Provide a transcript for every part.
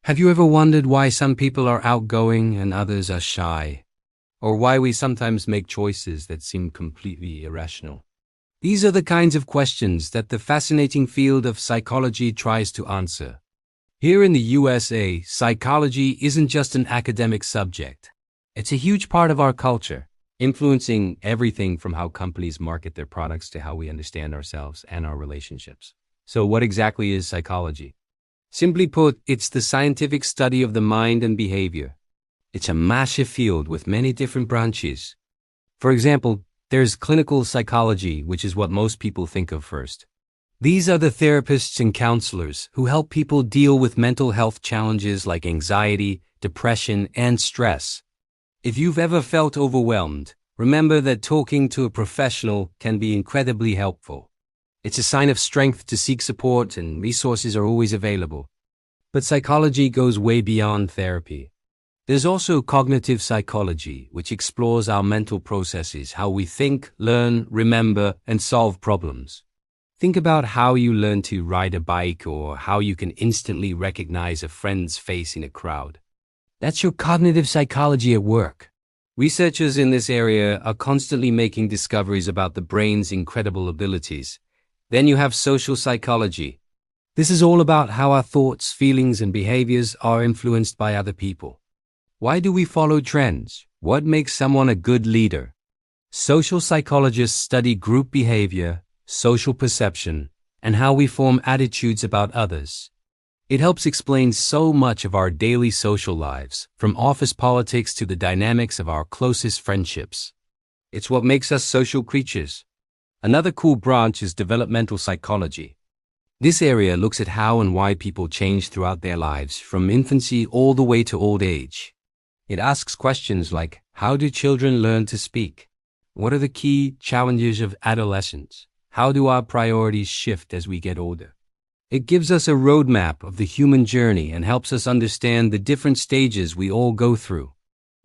Have you ever wondered why some people are outgoing and others are shy? Or why we sometimes make choices that seem completely irrational? These are the kinds of questions that the fascinating field of psychology tries to answer. Here in the USA, psychology isn't just an academic subject. It's a huge part of our culture, influencing everything from how companies market their products to how we understand ourselves and our relationships. So what exactly is psychology? Simply put, it's the scientific study of the mind and behavior. It's a massive field with many different branches. For example, there's clinical psychology, which is what most people think of first. These are the therapists and counselors who help people deal with mental health challenges like anxiety, depression, and stress. If you've ever felt overwhelmed, remember that talking to a professional can be incredibly helpful. It's a sign of strength to seek support, and resources are always available. But psychology goes way beyond therapy. There's also cognitive psychology, which explores our mental processes, how we think, learn, remember, and solve problems. Think about how you learn to ride a bike or how you can instantly recognize a friend's face in a crowd. That's your cognitive psychology at work. Researchers in this area are constantly making discoveries about the brain's incredible abilities. Then you have social psychology. This is all about how our thoughts, feelings, and behaviors are influenced by other people. Why do we follow trends? What makes someone a good leader? Social psychologists study group behavior, social perception, and how we form attitudes about others. It helps explain so much of our daily social lives, from office politics to the dynamics of our closest friendships. It's what makes us social creatures. Another cool branch is developmental psychology. This area looks at how and why people change throughout their lives, from infancy all the way to old age. It asks questions like, how do children learn to speak? What are the key challenges of adolescence? How do our priorities shift as we get older? It gives us a roadmap of the human journey and helps us understand the different stages we all go through.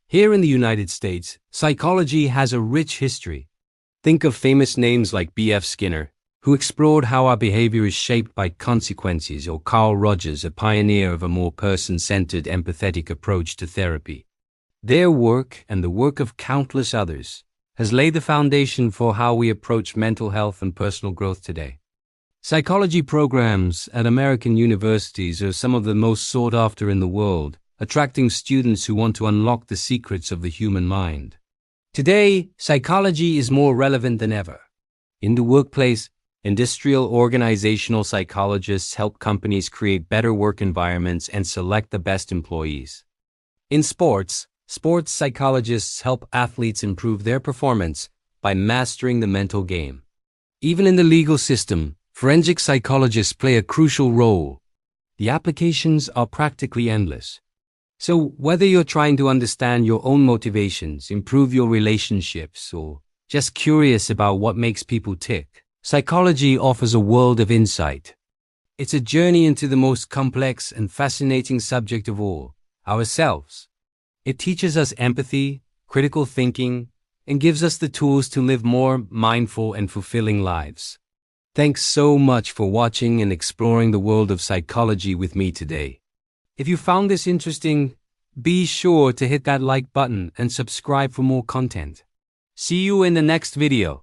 Here in the United States, psychology has a rich history. Think of famous names like B.F. Skinner, who explored how our behavior is shaped by consequences, or Carl Rogers, a pioneer of a more person-centered, empathetic approach to therapy. Their work, and the work of countless others, has laid the foundation for how we approach mental health and personal growth today. Psychology programs at American universities are some of the most sought after in the world, attracting students who want to unlock the secrets of the human mind. Today, psychology is more relevant than ever. In the workplace, industrial organizational psychologists help companies create better work environments and select the best employees. In sports psychologists help athletes improve their performance by mastering the mental game. Even in the legal system, forensic psychologists play a crucial role. The applications are practically endless. So whether you're trying to understand your own motivations, improve your relationships, or just curious about what makes people tick, psychology offers a world of insight. It's a journey into the most complex and fascinating subject of all, ourselves. It teaches us empathy, critical thinking, and gives us the tools to live more mindful and fulfilling lives. Thanks so much for watching and exploring the world of psychology with me today. If you found this interesting, be sure to hit that like button and subscribe for more content. See you in the next video.